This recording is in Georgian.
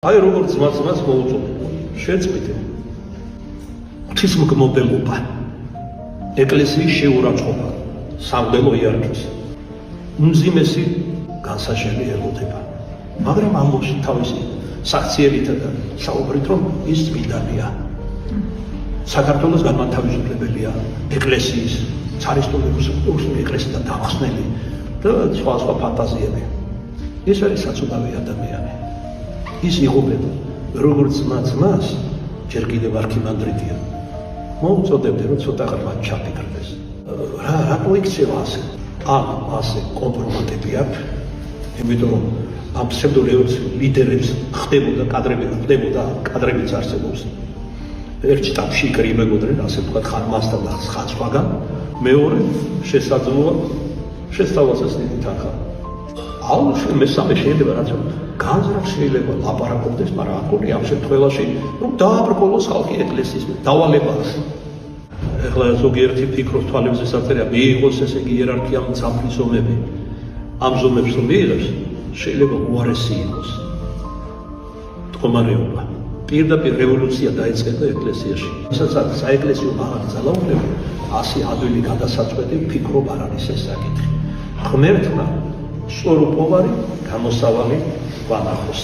აი როგორც მას მოუწოდე შეწყვიტე ღვთისმგმობელობა ეკლესიის შეურაცხყოფა სამღვდელო იერარქიის უმძიმესი განსაჟელი ელოდება მაგრამ ამბობს თავისი საქციელით და საუბრით რომ ის წმინდანია საქართველოს განმათავისუფლებელია ეკლესიის ცარისტული რუსული ეკლესიის დამხსნელი და სხვა ფანტაზიები ეს არის საცუდავი ადამიანი ის იღუპება როგორც მას ჯერ კიდევ არქიმანდრიტია მოუწოდებდი რომ ცოტა ღრმა ჩაფიქრდეს რატო იქცევა ასე ასე კომპრომატები აქვს იმიტომ რომ ამ ფსევდორევოლუციურ ლიდერებს ხდებოდა კადრებიც არსებობს ერთ შტაბში იკრიბებოდნენ ასე ვთქვათ ხანმასთან და სხვაგან მეორე შესაძლოა შესწავლასაც დიდი თანხა მესამე შეიძლება რაც განზრახ შეიძლება ლაპარაკობდეს მაგრამ აქ ამ შემთხვევაში რომ დააბრკოლოს ხალხი ეკლესიის დავალებას ეხლა ზოგიერთი ფიქრობს თვალებზე საწერია მიიღოს ესე იგი იერარქია მძაფრის ომები ამ ზომებს რომ მიიღებს შეიძლება უარესი იყოს მდგომარეობა პირდაპირ რევოლუცია დაიწყება ეკლესიაში ისაც საეკლესიო მაღალი ძალაუფლება ასე ადვილი გადასაწყვეტი ფიქრობ არ არის ეს საკითხი ღმერთმა სწორ უპოვარი გამოსავალი ვანახოს